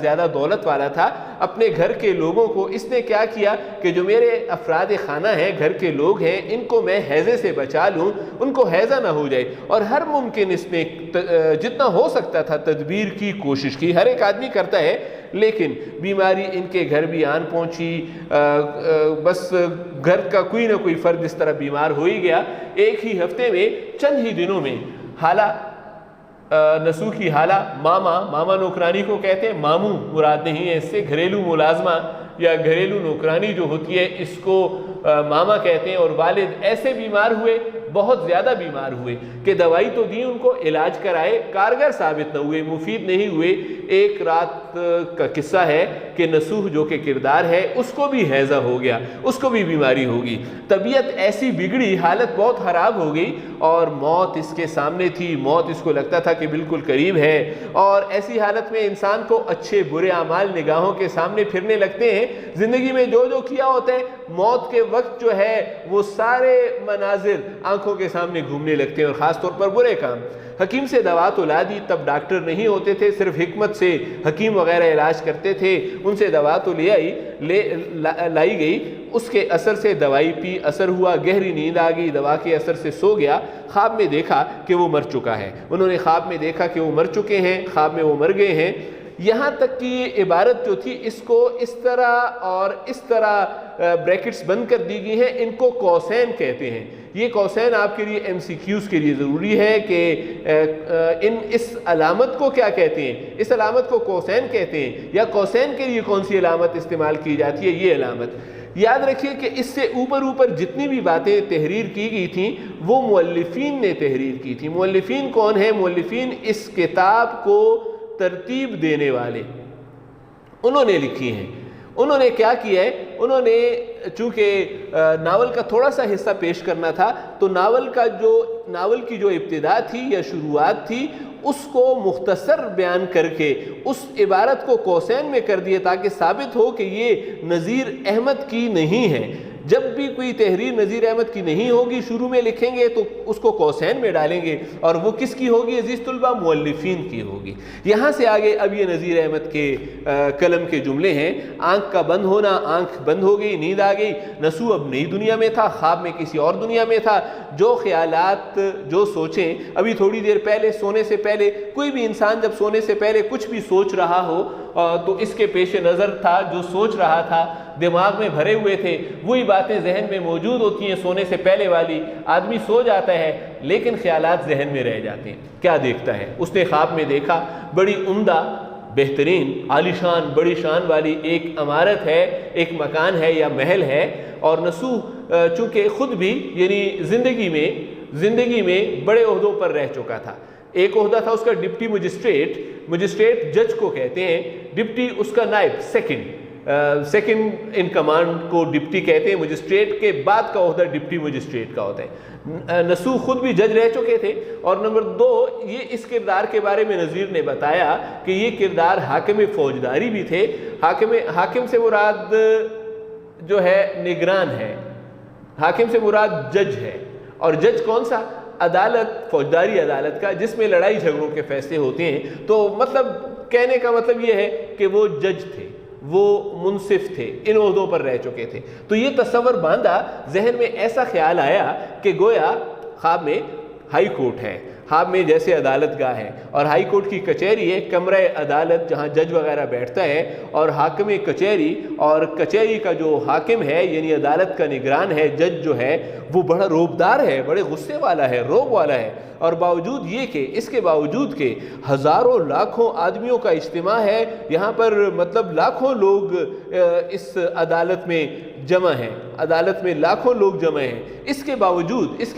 زیادہ دولت والا تھا. اپنے گھر کے لوگوں کو اس نے کیا کیا کہ جو میرے افراد خانہ ہیں، گھر کے لوگ ہیں، ان کو میں ہیضے سے بچا لوں، ان کو ہیضہ نہ ہو جائے. اور ہر ممکن اس نے جتنا ہو سکتا تھا تدبیر کی کوشش کی. ہر ایک آدمی کرتا ہے، لیکن بیماری ان کے گھر بھی آن پہنچی. بس گھر کا کوئی نہ کوئی فرد اس طرح بیمار ہو ہی گیا. ایک ہی ہفتے میں، چند ہی دنوں میں حالہ نسو کی حالہ، ماما نوکرانی کو کہتے ہیں، ماموں مراد نہیں ہے اس سے، گھریلو ملازمہ یا گھریلو نوکرانی جو ہوتی ہے اس کو ماما کہتے ہیں. اور والد ایسے بیمار ہوئے، بہت زیادہ بیمار ہوئے کہ دوائی تو دی ان کو، علاج کرائے، کارگر ثابت نہ ہوئے، مفید نہیں ہوئے. ایک رات کا قصہ ہے کہ نسوح جو کہ کردار ہے اس کو بھی ہیضہ ہو گیا، اس کو بھی بیماری ہوگی. طبیعت ایسی بگڑی، حالت بہت خراب ہو گئی اور موت اس کے سامنے تھی. موت اس کو لگتا تھا کہ بالکل قریب ہے. اور ایسی حالت میں انسان کو اچھے برے اعمال نگاہوں کے سامنے پھرنے لگتے ہیں. زندگی میں جو کیا ہوتا ہے، موت کے وقت جو ہے وہ سارے مناظر آنکھوں کے سامنے گھومنے لگتے ہیں، اور خاص طور پر برے کام. حکیم سے دوا تو لا دی، تب ڈاکٹر نہیں ہوتے تھے، صرف حکمت سے حکیم وغیرہ علاج کرتے تھے. ان سے دوا تو لائی گئی، اس کے اثر سے دوائی پی، اثر ہوا، گہری نیند آ گئی، دوا کے اثر سے سو گیا. خواب میں دیکھا کہ وہ مر چکا ہے. انہوں نے خواب میں دیکھا کہ وہ مر چکے ہیں، خواب میں وہ مر گئے ہیں. یہاں تک کہ یہ عبارت جو تھی اس کو اس طرح اور اس طرح بریکٹس بند کر دی گئی ہیں، ان کو قوسین کہتے ہیں. یہ قوسین آپ کے لیے ایم سی کیوز کے لیے ضروری ہے کہ اس علامت کو کیا کہتے ہیں. اس علامت کو قوسین کہتے ہیں، یا قوسین کے لیے کون سی علامت استعمال کی جاتی ہے، یہ علامت. یاد رکھیے کہ اس سے اوپر جتنی بھی باتیں تحریر کی گئی تھیں وہ مؤلفین نے تحریر کی تھی. مؤلفین کون ہیں؟ مؤلفین اس کتاب کو ترتیب دینے والے، انہوں نے لکھی ہیں. انہوں نے کیا کیا ہے، انہوں نے چونکہ ناول کا تھوڑا سا حصہ پیش کرنا تھا، تو ناول کی جو ابتدا تھی یا شروعات تھی اس کو مختصر بیان کر کے اس عبارت کو قوسین میں کر دیے تاکہ ثابت ہو کہ یہ نذیر احمد کی نہیں ہے. جب بھی کوئی تحریر نذیر احمد کی نہیں ہوگی، شروع میں لکھیں گے تو اس کو قوسین میں ڈالیں گے، اور وہ کس کی ہوگی عزیز طلبہ؟ مؤلفین کی ہوگی. یہاں سے آگے اب یہ نذیر احمد کے قلم کے جملے ہیں. آنکھ کا بند ہونا، آنکھ بند ہو گئی، نیند آ گئی. نسو اب نئی دنیا میں تھا، خواب میں کسی اور دنیا میں تھا. جو خیالات، جو سوچیں، ابھی تھوڑی دیر پہلے سونے سے پہلے کوئی بھی انسان جب سونے سے پہلے کچھ بھی سوچ رہا ہو تو اس کے پیش نظر تھا، جو سوچ رہا تھا دماغ میں بھرے ہوئے تھے وہی باتیں ذہن میں موجود ہوتی ہیں. سونے سے پہلے والی، آدمی سو جاتا ہے لیکن خیالات ذہن میں رہ جاتے ہیں. کیا دیکھتا ہے؟ اس نے خواب میں دیکھا بڑی عمدہ، بہترین، عالی شان، بڑی شان والی ایک عمارت ہے، ایک مکان ہے یا محل ہے. اور نسوح چونکہ خود بھی یعنی زندگی میں بڑے عہدوں پر رہ چکا تھا. ایک عہدہ تھا اس کا ڈپٹی مجسٹریٹ جج کو کہتے ہیں، ڈپٹی اس کا نائب، سیکنڈ ان کمانڈ کو ڈپٹی کہتے ہیں. مجسٹریٹ کے بعد کا عہدہ ڈپٹی مجسٹریٹ کا ہوتا ہے. نسوح خود بھی جج رہ چکے تھے. اور نمبر 2، یہ اس کردار کے بارے میں نذیر نے بتایا کہ یہ کردار حاکم فوجداری بھی تھے. حاکم سے مراد جو ہے نگران ہے، حاکم سے مراد جج ہے. اور جج کون سا؟ عدالت، فوجداری عدالت کا، جس میں لڑائی جھگڑوں کے فیصلے ہوتے ہیں. تو مطلب کہنے کا مطلب یہ ہے کہ وہ جج تھے، وہ منصف تھے، ان عہدوں پر رہ چکے تھے. تو یہ تصور باندھا ذہن میں، ایسا خیال آیا کہ گویا خواب میں ہائی کورٹ ہے، خواب میں جیسے عدالت گاہ ہے، اور ہائی کورٹ کی کچہری ہے، کمرہ عدالت جہاں جج وغیرہ بیٹھتا ہے، اور حاکم کچہری، اور کچہری کا جو حاکم ہے یعنی عدالت کا نگران ہے، جج جو ہے وہ بڑا روبدار ہے، بڑے غصے والا ہے، روب والا ہے. اور باوجود یہ کہ اس کے باوجود کہ ہزاروں لاکھوں آدمیوں کا اجتماع ہے یہاں پر، مطلب لاکھوں لوگ اس عدالت میں جمع ہیں، عدالت میں لاکھوں لوگ جمع ہیں، اس کے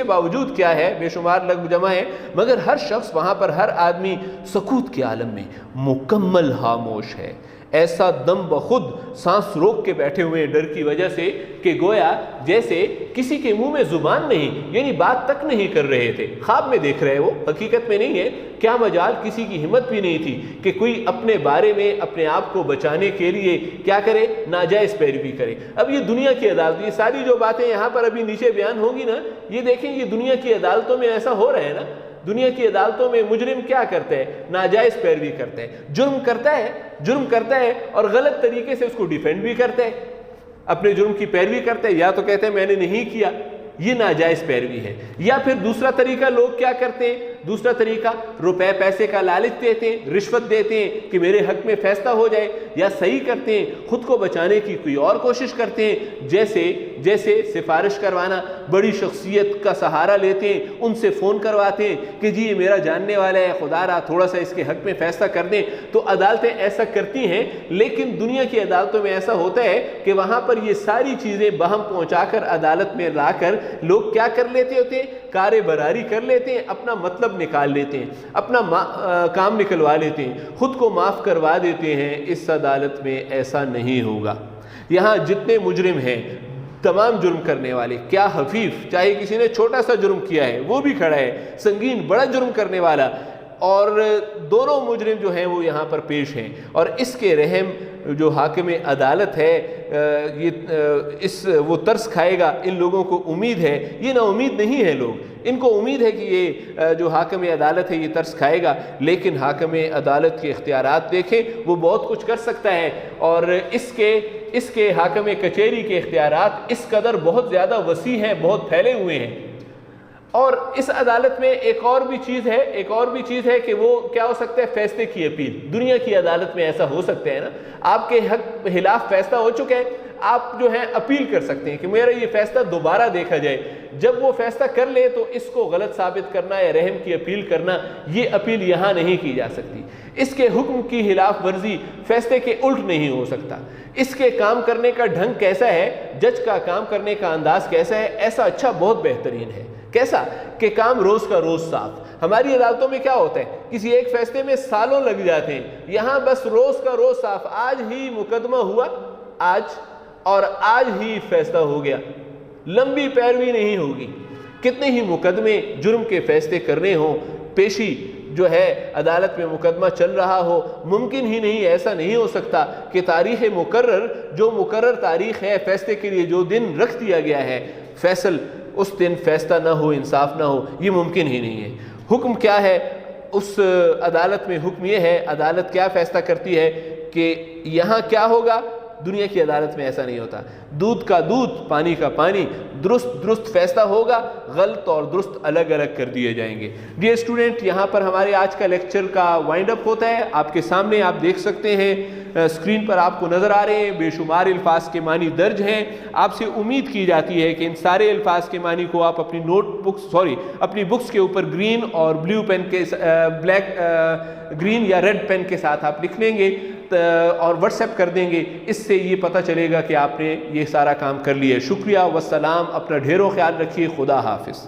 باوجود کیا ہے؟ بے شمار لوگ جمع ہیں، مگر ہر شخص وہاں پر، ہر آدمی سکوت کے عالم میں مکمل خاموش ہے. ایسا دم بخود سانس روک کے بیٹھے ہوئے ڈر کی وجہ سے کہ گویا جیسے کسی کے منہ میں زبان نہیں، یعنی بات تک نہیں کر رہے تھے. خواب میں دیکھ رہے، وہ حقیقت میں نہیں ہے. کیا مجال، کسی کی ہمت بھی نہیں تھی کہ کوئی اپنے بارے میں، اپنے آپ کو بچانے کے لیے کیا کرے؟ ناجائز پیروی کرے. اب یہ دنیا کی عدالت، یہ ساری جو باتیں یہاں پر ابھی نیچے بیان ہوں گی نا، یہ دیکھیں یہ دنیا کی عدالتوں میں ایسا ہو رہا ہے نا. دنیا کی عدالتوں میں مجرم کیا کرتا ہے؟ ناجائز پیروی کرتا ہے، جرم کرتا ہے اور غلط طریقے سے اس کو ڈیفینڈ بھی کرتا ہے، اپنے جرم کی پیروی کرتا ہے، یا تو کہتے ہیں میں نے نہیں کیا، یہ ناجائز پیروی ہے۔ یا پھر دوسرا طریقہ لوگ کیا کرتے ہیں؟ دوسرا طریقہ روپے پیسے کا لالچ دیتے ہیں، رشوت دیتے ہیں کہ میرے حق میں فیصلہ ہو جائے، یا صحیح کرتے ہیں خود کو بچانے کی کوئی اور کوشش کرتے ہیں، جیسے سفارش کروانا، بڑی شخصیت کا سہارا لیتے ہیں، ان سے فون کرواتے ہیں کہ جی یہ میرا جاننے والا ہے، خدا را تھوڑا سا اس کے حق میں فیصلہ کر دیں۔ تو عدالتیں ایسا کرتی ہیں، لیکن دنیا کی عدالتوں میں ایسا ہوتا ہے کہ وہاں پر یہ ساری چیزیں بہم پہنچا کر عدالت میں لا کر لوگ کیا کر لیتے ہوتے ہیں؟ کارے براری کر لیتے ہیں، اپنا مطلب نکال لیتے ہیں، اپنا کام نکلوا لیتے ہیں، خود کو معاف کروا دیتے ہیں۔ اس عدالت میں ایسا نہیں ہوگا۔ یہاں جتنے مجرم ہیں، تمام جرم کرنے والے، کیا حفیف، چاہے کسی نے چھوٹا سا جرم کیا ہے وہ بھی کھڑا ہے، سنگین بڑا جرم کرنے والا، اور دونوں مجرم جو ہیں وہ یہاں پر پیش ہیں، اور اس کے رحم جو حاکم عدالت ہے وہ ترس کھائے گا۔ ان لوگوں کو امید ہے، یہ نا امید نہیں ہے لوگ، ان کو امید ہے کہ یہ جو حاکم عدالت ہے یہ ترس کھائے گا، لیکن حاکم عدالت کے اختیارات دیکھیں، وہ بہت کچھ کر سکتا ہے، اور اس کے حاکم کچہری کے اختیارات اس قدر بہت زیادہ وسیع ہیں، بہت پھیلے ہوئے ہیں۔ اور اس عدالت میں ایک اور بھی چیز ہے کہ وہ کیا ہو سکتا ہے؟ فیصلے کی اپیل۔ دنیا کی عدالت میں ایسا ہو سکتا ہے نا، آپ کے حق خلاف فیصلہ ہو چکا ہے، آپ جو ہے اپیل کر سکتے ہیں کہ میرا یہ فیصلہ دوبارہ دیکھا جائے۔ جب وہ فیصلہ کر لے تو اس کو غلط ثابت کرنا یا رحم کی اپیل کرنا، یہ اپیل یہاں نہیں کی جا سکتی۔ اس کے حکم کی خلاف ورزی فیصلے کے الٹ نہیں ہو سکتا۔ اس کے کام کرنے کا ڈھنگ کیسا ہے، جج کا کام کرنے کا انداز کیسا ہے؟ ایسا اچھا، بہت بہترین ہے۔ کیسا کہ کام روز کا روز صاف۔ ہماری عدالتوں میں کیا ہوتا ہے؟ کسی ایک فیصلے میں سالوں لگ جاتے ہیں، یہاں بس روز کا روز صاف، آج ہی مقدمہ ہوا، آج ہی فیصلہ ہو گیا، لمبی پیروی نہیں ہوگی۔ کتنے ہی مقدمے جرم کے فیصلے کرنے ہوں، پیشی جو ہے عدالت میں مقدمہ چل رہا ہو، ممکن ہی نہیں، ایسا نہیں ہو سکتا کہ تاریخ مقرر تاریخ ہے فیصلے کے لیے، جو دن رکھ دیا گیا ہے اس دن فیصلہ نہ ہو، انصاف نہ ہو، یہ ممکن ہی نہیں ہے۔ حکم کیا ہے اس عدالت میں؟ حکم یہ ہے، عدالت کیا فیصلہ کرتی ہے کہ یہاں کیا ہوگا؟ دنیا کی عدالت میں ایسا نہیں ہوتا۔ دودھ کا دودھ، پانی کا پانی، درست فیصلہ ہوگا، غلط اور درست الگ الگ کر دیے جائیں گے۔ ڈیئر اسٹوڈنٹ، یہاں پر ہمارے آج کا لیکچر کا وائنڈ اپ ہوتا ہے۔ آپ کے سامنے آپ دیکھ سکتے ہیں، اسکرین پر آپ کو نظر آ رہے ہیں، بے شمار الفاظ کے معنی درج ہیں۔ آپ سے امید کی جاتی ہے کہ ان سارے الفاظ کے معنی کو آپ اپنی بکس کے اوپر گرین اور بلیو پین کے گرین یا ریڈ پین کے ساتھ آپ لکھ لیں گے اور واٹس ایپ کر دیں گے۔ اس سے یہ پتہ چلے گا کہ آپ نے یہ سارا کام کر لیا ہے۔ شکریہ، والسلام، اپنا ڈھیروں خیال رکھیے، خدا حافظ۔